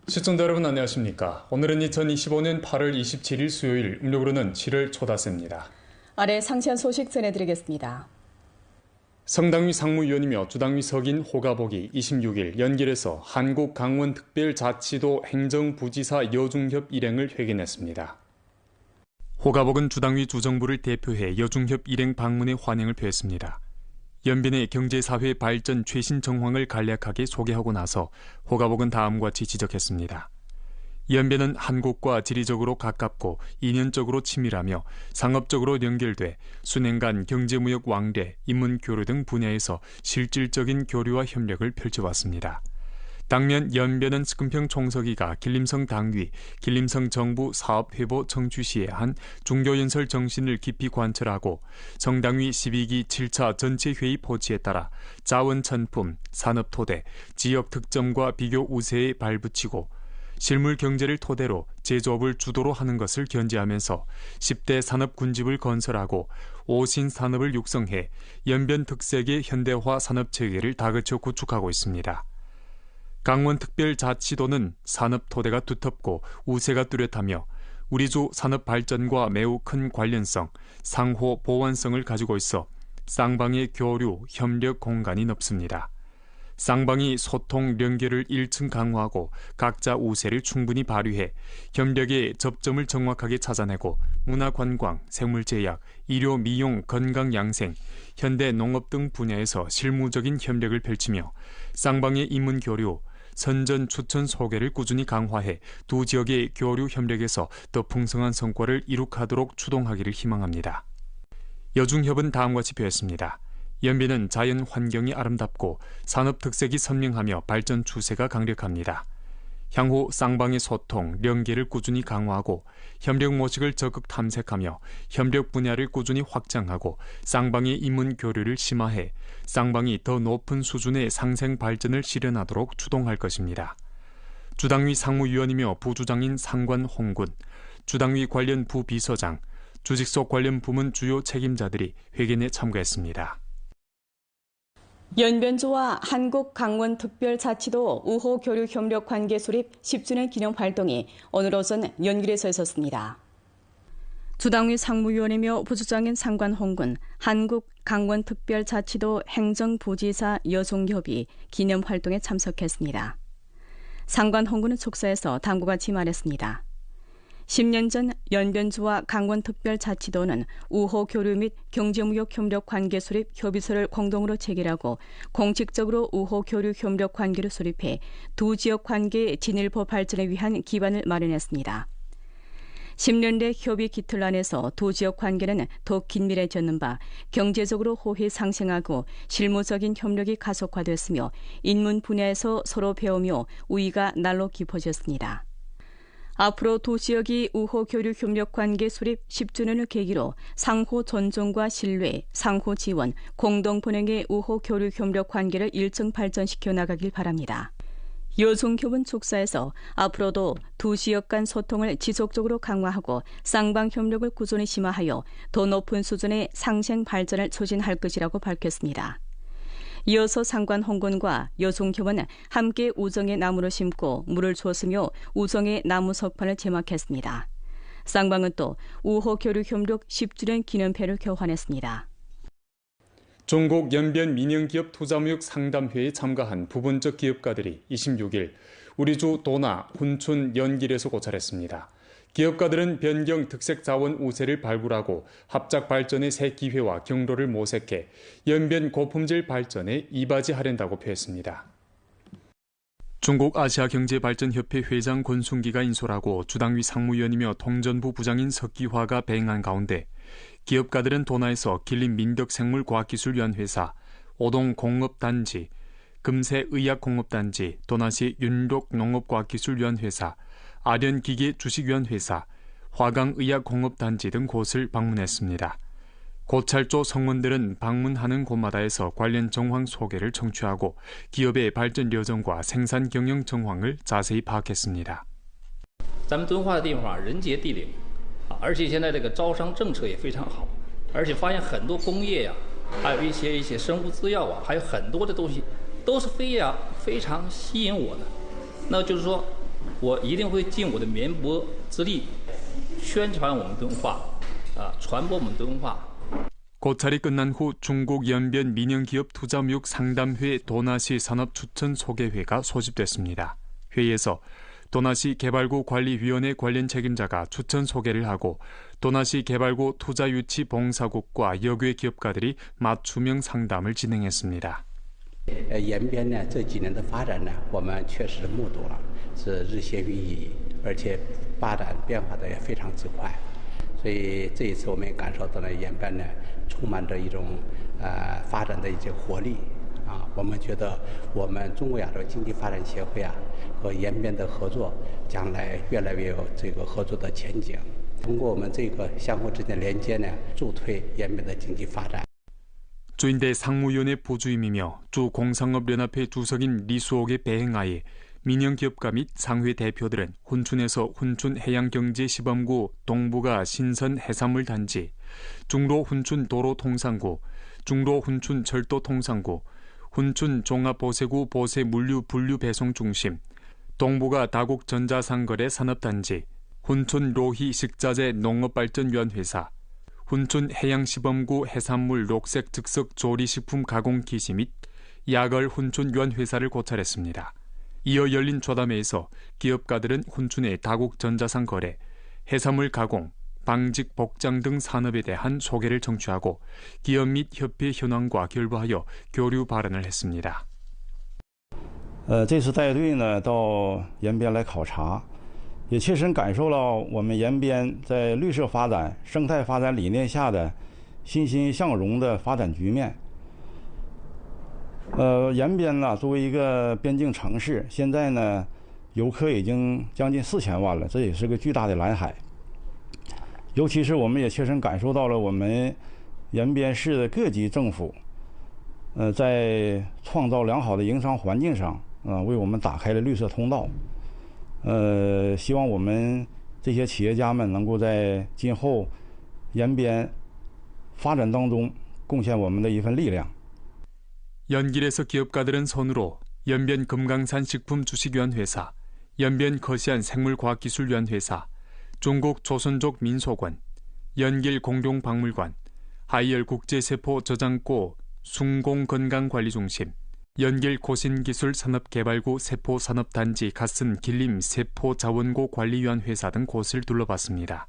시청자 여러분 안녕하십니까. 오늘은 2025년 8월 27일 수요일, 음력으로는 7월 초다새입니다. 아래 상세한 소식 전해드리겠습니다. 성당위 상무위원이며 주당위 석인 호가복이 26일 연길에서 한국강원특별자치도 행정부지사 여중협 일행을 회견했습니다. 호가복은 주당위 주정부를 대표해 여중협 일행 방문에 환영을 표했습니다. 연변의 경제사회 발전 최신 정황을 간략하게 소개하고 나서 호가복은 다음과 같이 지적했습니다. 연변은 한국과 지리적으로 가깝고 인연적으로 친밀하며 상업적으로 연결돼 수년간 경제무역 왕래, 인문교류 등 분야에서 실질적인 교류와 협력을 펼쳐왔습니다. 당면 연변은 측은평 총서기가 길림성 당위, 길림성 정부 사업회보 청취시에 한 중교연설 정신을 깊이 관철하고 성당위 12기 7차 전체회의 포지에 따라 자원천품, 산업토대, 지역 특점과 비교 우세에 발붙이고 실물 경제를 토대로 제조업을 주도로 하는 것을 견지하면서 10대 산업군집을 건설하고 오신산업을 육성해 연변 특색의 현대화 산업체계를 다그쳐 구축하고 있습니다. 강원특별자치도는 산업토대가 두텁고 우세가 뚜렷하며 우리주 산업 발전과 매우 큰 관련성, 상호 보완성을 가지고 있어 쌍방의 교류, 협력 공간이 넓습니다. 쌍방이 소통, 연결을 1층 강화하고 각자 우세를 충분히 발휘해 협력의 접점을 정확하게 찾아내고 문화관광, 생물제약, 의료, 미용, 건강양생, 현대 농업 등 분야에서 실무적인 협력을 펼치며 쌍방의 인문교류, 선전 추천 소개를 꾸준히 강화해 두 지역의 교류 협력에서 더 풍성한 성과를 이룩하도록 추동하기를 희망합니다. 여중협은 다음과 같이 표했습니다. 연변은 자연 환경이 아름답고 산업 특색이 선명하며 발전 추세가 강력합니다. 향후 쌍방의 소통, 연계를 꾸준히 강화하고 협력 모식을 적극 탐색하며 협력 분야를 꾸준히 확장하고 쌍방의 인문 교류를 심화해 쌍방이 더 높은 수준의 상생 발전을 실현하도록 추동할 것입니다. 주당위 상무위원이며 부주장인 상관 홍군, 주당위 관련 부비서장, 주직속 관련 부문 주요 책임자들이 회견에 참가했습니다. 연변주와 한국강원특별자치도 우호교류협력 관계 수립 10주년 기념 활동이 오늘 오전 연길에서 있었습니다. 주당위 상무위원이며 부주장인 상관홍군, 한국강원특별자치도 행정부지사 여중협이 기념 활동에 참석했습니다. 상관홍군은 촉사에서 다음과 같이 말했습니다. 10년 전 연변주와 강원특별자치도는 우호교류 및 경제무역 협력 관계 수립 협의서를 공동으로 체결하고 공식적으로 우호교류 협력 관계를 수립해 두 지역 관계의 진일보 발전에 위한 기반을 마련했습니다. 10년 내 협의 기틀 안에서 두 지역 관계는 더 긴밀해졌는 바 경제적으로 호혜 상승하고 실무적인 협력이 가속화됐으며 인문 분야에서 서로 배우며 우위가 날로 깊어졌습니다. 앞으로 두 지역이 우호교류 협력 관계 수립 10주년을 계기로 상호 존중과 신뢰, 상호 지원, 공동 분행의 우호교류 협력 관계를 일정 발전시켜 나가길 바랍니다. 여중협은 촉사에서 앞으로도 두 지역 간 소통을 지속적으로 강화하고 쌍방 협력을 꾸준히 심화하여 더 높은 수준의 상생 발전을 촉진할 것이라고 밝혔습니다. 이어서 상관홍군과 여중협은 함께 우정의 나무를 심고 물을 주었으며 우정의 나무 석판을 제막했습니다. 쌍방은 또 우호교류 협력 10주년 기념회를 교환했습니다. 중국 연변 민영기업 투자무역 상담회에 참가한 부분적 기업가들이 26일 우리주 도나, 훈춘, 연길에서 고찰했습니다. 기업가들은 변경 특색 자원 우세를 발굴하고 합작 발전의 새 기회와 경로를 모색해 연변 고품질 발전에 이바지하려고 표했습니다. 중국 아시아경제발전협회 회장 권순기가 인솔하고 주당위 상무위원이며 통전부 부장인 석기화가 배행한 가운데 기업가들은 도나에서 길림 민덕생물과학기술연회사, 오동공업단지, 금세의약공업단지, 도나시 윤록농업과학기술연회사, 아련기계주식연회사, 화강의약공업단지 등 곳을 방문했습니다. 고찰조 성원들은 방문하는 곳마다에서 관련 정황 소개를 청취하고 기업의 발전 여정과 생산 경영 정황을 자세히 파악했습니다. 咱们敦化的地方人杰地灵，而且现在这个招商政策也非常好，而且发现很多工业呀，还有一些生物制药啊，还有很多的东西都是非常吸引我的。那就是说，我一定会尽我的绵薄之力，宣传我们敦化，传播我们敦化。 고찰이 끝난 후 중국 연변 민영기업 투자무역 상담회 도나시 산업추천소개회가 소집됐습니다. 회의에서 도나시 개발구 관리위원회 관련 책임자가 추천 소개를 하고 도나시 개발구 투자유치 봉사국과 여괴 기업가들이 맞춤형 상담을 진행했습니다. 延边呢这几年的发展呢，我们确实目睹了，是日新月异，而且发展变化的也非常之快。所以这一次我们也感受到了延边呢充满着一种发展的一些活力啊。我们觉得我们中国亚洲经济发展协会啊和延边的合作，将来越来越有这个合作的前景。通过我们这个相互之间连接呢，助推延边的经济发展。 주인대 상무위원회 부주임이며 주 공상업연합회 주석인 리수옥의 배행하에 민영기업가 및 상회 대표들은 훈춘에서 훈춘해양경제시범구 동부가 신선해산물단지, 중로 훈춘도로통상구, 중로 훈춘철도통상구, 훈춘종합보세구 보세물류분류배송중심, 동부가 다국전자상거래 산업단지, 훈춘로희식자재 농업발전위원회사, 훈춘해양시범구 해산물 녹색 즉석 조리식품 가공기지 및 야걸 훈춘위원회사를 고찰했습니다. 이어 열린 좌담회에서 기업가들은 훈춘의 다국전자상 거래, 해산물 가공, 방직 복장 등 산업에 대한 소개를 청취하고 기업 및 협회 현황과 결부하여 교류 발언을 했습니다. 这次带队呢到延边来考察，也切身感受了我们延边在绿色发展、生态发展理念下的欣欣向荣的发展局面。延边呢作为一个边境城市，现在呢游客已经将近4000万了，这也是个巨大的蓝海。尤其是我们也切身感受到了我们延边市的各级政府，在创造良好的营商环境上，为我们打开了绿色通道。希望我们这些企业家们能够在今后延边发展当中贡献我们的一份力量。 연길에서 기업가들은 손으로 연변 금강산 식품주식위원회사, 연변 거시안 생물과학기술위원회사, 중국 조선족 민속원, 연길 공룡박물관, 하이열 국제세포저장고 숭공건강관리중심, 연길 고신기술산업개발구 세포산업단지 가슨 길림 세포자원고 관리위원회사 등 곳을 둘러봤습니다.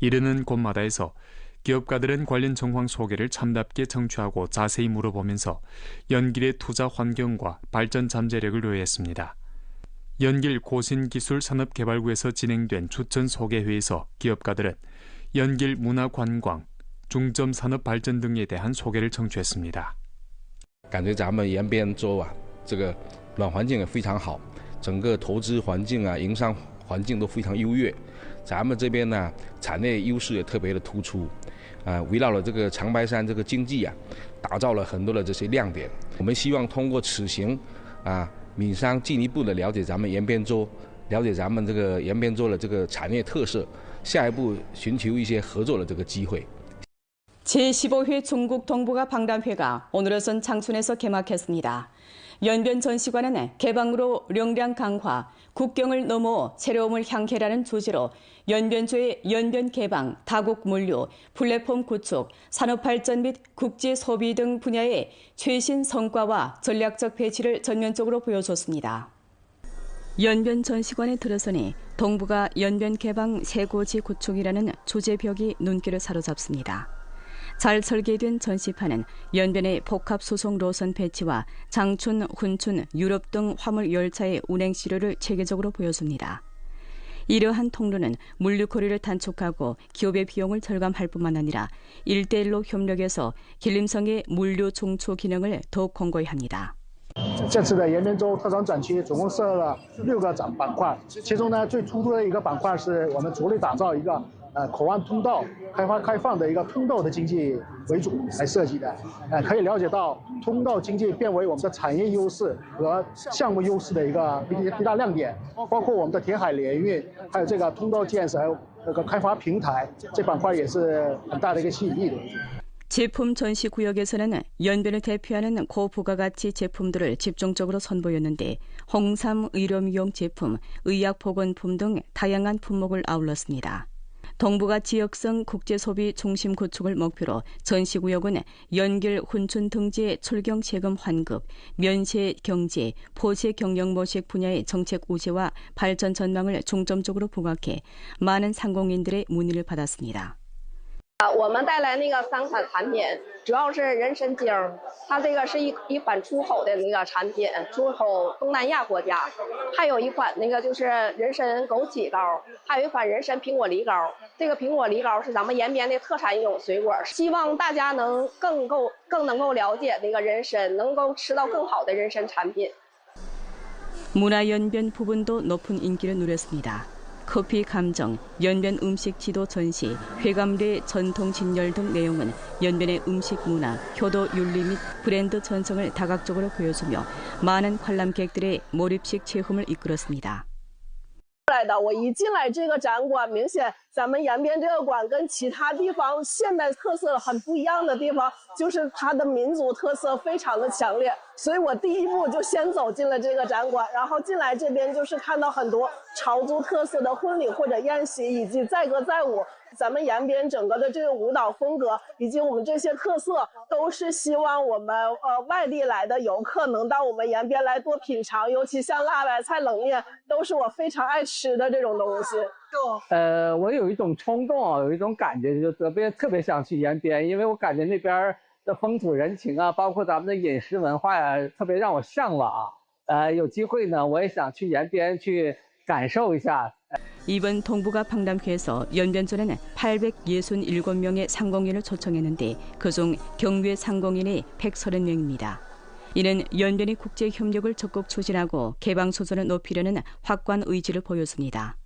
이르는 곳마다에서 기업가들은 관련 정황 소개를 참답게 청취하고 자세히 물어보면서 연길의 투자 환경과 발전 잠재력을 요했습니다. 연길 고신기술산업개발구에서 진행된 추천 소개회에서 기업가들은 연길 문화관광, 중점 산업 발전 등에 대한 소개를 청취했습니다. 感觉咱们延边州啊，这个软环境也非常好，整个投资环境啊、营商环境都非常优越。咱们这边呢，产业优势也特别的突出，围绕了这个长白山这个经济啊，打造了很多的这些亮点。我们希望通过此行闽商进一步的了解咱们延边州，了解咱们这个延边州的这个产业特色，下一步寻求一些合作的这个机会。 제15회 중국 동북아 방담회가 오늘 오전 장춘에서 개막했습니다. 연변 전시관은 개방으로 역량 강화, 국경을 넘어 새로움을 향해라는 주제로 연변조의 연변 개방, 다국 물류, 플랫폼 구축, 산업 발전 및 국제 소비 등 분야의 최신 성과와 전략적 배치를 전면적으로 보여줬습니다. 연변 전시관에 들어서니 동북아 연변 개방 세고지 구축이라는 주제벽이 눈길을 사로잡습니다. 잘 설계된 전시판은 연변의 복합 수송 노선 배치와 장춘, 훈춘, 유럽 등 화물 열차의 운행 시료를 체계적으로 보여줍니다. 이러한 통로는 물류 거리를 단축하고 기업의 비용을 절감할 뿐만 아니라 1대1로 협력해서 길림성의 물류 중추 기능을 더욱 공고히 합니다. 这次的延边州特长展区总共设了6个板块，其中呢最突出的一个板块是我们着力打造一个口岸通道开放的一个通道的经济为主来设计的，可以了解到通道经济变为我们的产业优势和项目优势的一大亮点，包括我们的填海联运，还有这个通道建设，还有这个开发平台，这板块也是很大的一个吸引力的。 제품 전시 구역에서는 연변을 대표하는 고부가가치 제품들을 집중적으로 선보였는데 홍삼, 의료미용 제품, 의약보건품 등 다양한 품목을 아울렀습니다. 동북아 지역성 국제소비 중심 구축을 목표로 전시구역은 연결 훈춘 등지의 출경 세금 환급, 면세 경제, 포세 경영 모색 분야의 정책 우세와 발전 전망을 중점적으로 부각해 많은 상공인들의 문의를 받았습니다. 我们带来那个3款产品，主要是人参精，它这个是一款出口的那个产品，出口东南亚国家。还有一款那个就是人参枸杞膏，还有一款人参苹果梨膏。这个苹果梨膏是咱们延边的特产一种水果，希望大家能更能够了解这个人参，能够吃到更好的人参产品。 문화연변 부분도 높은 인기를 누렸습니다. 커피 감정, 연변 음식 지도 전시, 회감례 전통 진열 등 내용은 연변의 음식 문화, 효도 윤리 및 브랜드 전성을 다각적으로 보여주며 많은 관람객들의 몰입식 체험을 이끌었습니다. 我一进来这个展馆，明显咱们延边这个馆跟其他地方现代特色很不一样的地方，就是它的民族特色非常的强烈。所以我第一步就先走进了这个展馆，然后进来这边就是看到很多潮族特色的婚礼或者宴席，以及载歌载舞。咱们延边整个的这个舞蹈风格以及我们这些特色，都是希望我们外地来的游客能到我们延边来多品尝，尤其像辣白菜、冷面，都是我非常爱吃的这种东西。我有一种冲动啊，有一种感觉，就特别想去延边，因为我感觉那边的风土人情啊，包括咱们的饮食文化呀，特别让我向往。有机会呢，我也想去延边去感受一下。 이번 동북아 박람회에서 연변전에는 867명의 상공인을 초청했는데 그중 경외 상공인이 130명입니다. 이는 연변이 국제 협력을 적극 추진하고 개방 수준을 높이려는 확고한 의지를 보였습니다.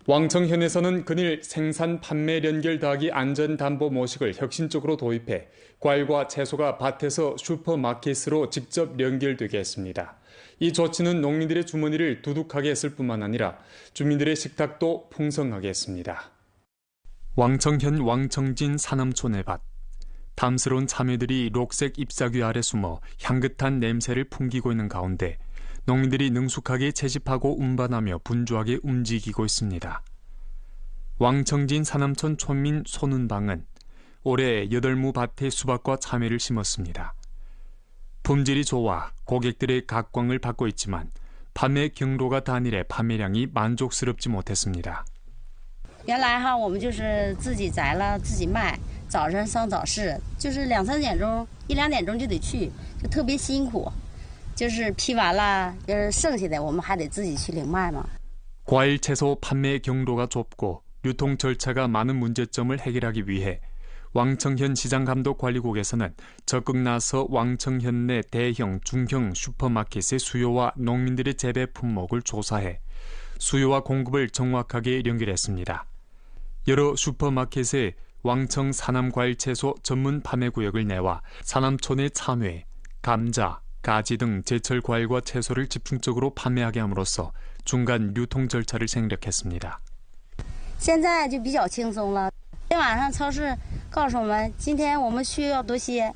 왕청현에서는 그늘 생산 판매 연결 더하기 안전 담보 모식을 혁신적으로 도입해 과일과 채소가 밭에서 슈퍼마켓으로 직접 연결되게 했습니다. 이 조치는 농민들의 주머니를 두둑하게 했을 뿐만 아니라 주민들의 식탁도 풍성하게 했습니다. 왕청현 왕청진 사남촌의 밭. 탐스러운 참외들이 녹색 잎사귀 아래 숨어 향긋한 냄새를 풍기고 있는 가운데 농민들이 능숙하게 채집하고 운반하며 분주하게 움직이고 있습니다. 왕청진 사남촌 촌민 손은방은 올해 8무 밭에 수박과 참외를 심었습니다. 품질이 좋아 고객들의 각광을 받고 있지만 판매 경로가 단일해 판매량이 만족스럽지 못했습니다. 原来哈，我们就是自己摘了自己卖，早上上早市，就是2、3点钟，1、2点钟就得去，就特别辛苦。就是批完了，剩下的我们还得自己去零卖嘛。 과일, 채소 판매 경로가 좁고 유통 절차가 많은 문제점을 해결하기 위해 왕청현 시장감독관리국에서는 적극 나서 왕청현 내 대형, 중형 슈퍼마켓의 수요와 농민들의 재배 품목을 조사해 수요와 공급을 정확하게 연결했습니다. 여러 슈퍼마켓에 왕청 사남과일채소 전문 판매구역을 내와 사남촌의 참외, 감자, 가지 등 제철 과일과 채소를 집중적으로 판매하게 함으로써 중간 유통 절차를 생략했습니다. 现在就比较轻松了。今天晚上超市告诉我们，今天我们需要多些，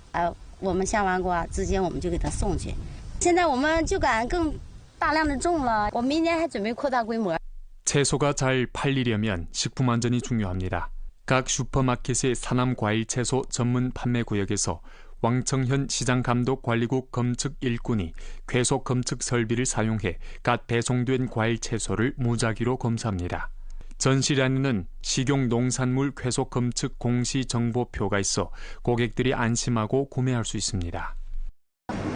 我们下完瓜直接我们就给他送去。现在我们就敢更大量的种了，我明年还准备扩大规模。 채소가 잘 팔리려면 식품 안전이 중요합니다. 각 슈퍼마켓의 사남 과일 채소 전문 판매 구역에서 왕청현 시장감독관리국 검측 일꾼이 괴속 검측 설비를 사용해 갓 배송된 과일 채소를 무작위로 검사합니다. 전시란에는 식용 농산물 괴속 검측 공시 정보표가 있어 고객들이 안심하고 구매할 수 있습니다.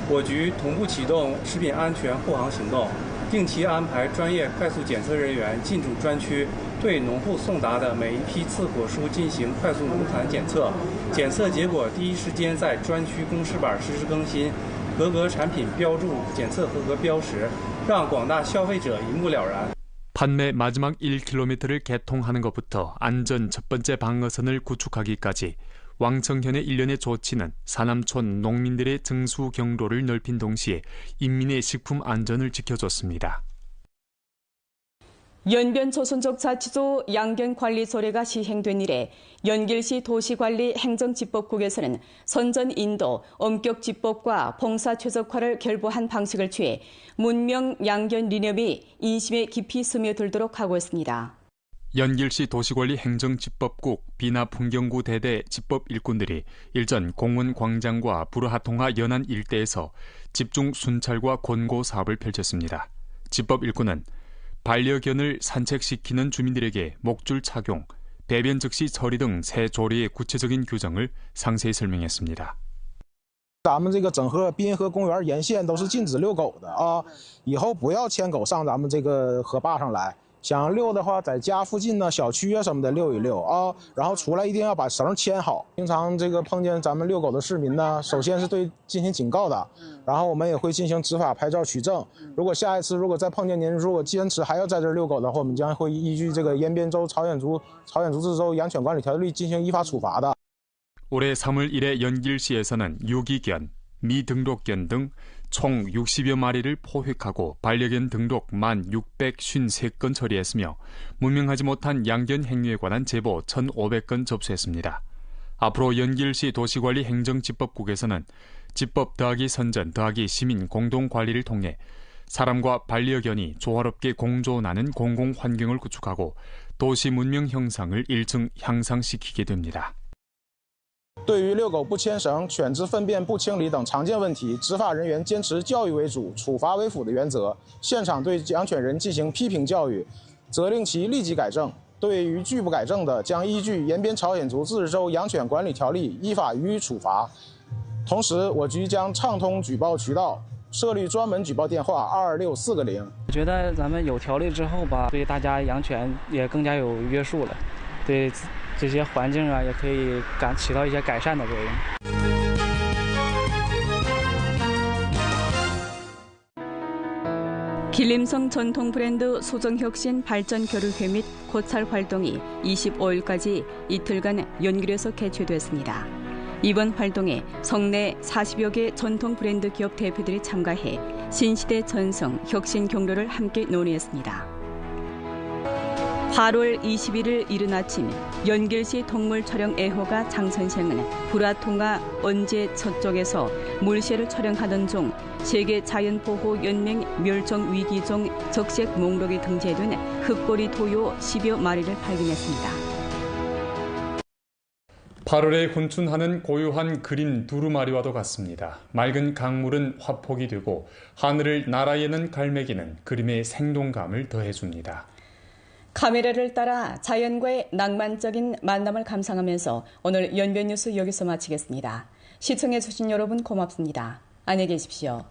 我局同步启动食品安全护航行动，定期安排专业快速检测人员进驻专区，对农户送达的每一批次果蔬进行快速农残检测，检测结果第一时间在专区公示板实时更新，合格产品标注检测合格标识，让广大消费者一目了然。 판매 마지막 1km를 개통하는 것부터 안전 첫 번째 방어선을 구축하기까지 왕청현의 일련의 조치는 사남촌 농민들의 증수 경로를 넓힌 동시에 인민의 식품 안전을 지켜줬습니다. 연변 조선족 자치도 양견관리조례가 시행된 이래 연길시 도시관리 행정집법국에서는 선전 인도, 엄격집법과 봉사 최적화를 결부한 방식을 취해 문명 양견 리념이 인심에 깊이 스며들도록 하고 있습니다. 연길시 도시관리 행정집법국 비나풍경구 대대 집법 일꾼들이 일전 공원광장과 부르하통하 연안 일대에서 집중 순찰과 권고 사업을 펼쳤습니다. 집법 일꾼은 반려견을 산책시키는 주민들에게 목줄 착용, 배변 즉시 처리 등 새 조례의 구체적인 규정을 상세히 설명했습니다. 咱们这个整个滨河公园沿线都是禁止遛狗的啊，以后不要牵狗上咱们这个河坝上来。想遛的话，在家附近呢、小区啊什么的遛一遛啊，然后出来一定要把绳牵好。经常这个碰见咱们遛狗的市民呢，首先是对进行警告的，然后我们也会进行执法拍照取证。如果下一次再碰见您如果坚持还要在这儿遛狗的话，我们将会依据这个延边州朝鲜族自治州养犬管理条例进行依法处罚的。 올해 3월 1일 연길시에서는 유기견, 미등록견 등 총 60여 마리를 포획하고 반려견 등록 1,653건 처리했으며 문명하지 못한 양견 행위에 관한 제보 1,500건 접수했습니다. 앞으로 연길시 도시관리 행정집법국에서는 집법 더하기 선전 더하기 시민 공동관리를 통해 사람과 반려견이 조화롭게 공존하는 공공환경을 구축하고 도시 문명 형상을 일정 향상시키게 됩니다. 对于遛狗不牵绳、犬只粪便不清理等常见问题，执法人员坚持教育为主、处罚为辅的原则，现场对养犬人进行批评教育，责令其立即改正。对于拒不改正的，将依据延边朝鲜族自治州养犬管理条例依法予以处罚。同时，我局将畅通举报渠道，设立专门举报电话226400。我觉得咱们有条例之后吧，对大家养犬也更加有约束了，对这些环境啊，也可以起到一些改善的作用。 길림성 전통 브랜드 소정혁신 발전 교류회 및 고찰 활동이 25일까지 이틀간 연길에서 개최됐습니다. 이번 활동에 성내 40여 개 전통 브랜드 기업 대표들이 참가해 신시대 전성, 혁신 경로를 함께 논의했습니다. 8월 21일 이른 아침 연길시 동물 촬영 애호가 장선생은 부라통하 언제 서쪽에서 물새를 촬영하던 중 세계자연보호연맹 멸종위기종 적색 목록에 등재된 흑꼬리 도요 10여 마리를 발견했습니다. 8월에 혼춘하는 고요한 그린 두루마리와도 같습니다. 맑은 강물은 화폭이 되고 하늘을 나라에는 갈매기는 그림의 생동감을 더해줍니다. 카메라를 따라 자연과의 낭만적인 만남을 감상하면서 오늘 연변 뉴스 여기서 마치겠습니다. 시청해주신 여러분 고맙습니다. 안녕히 계십시오.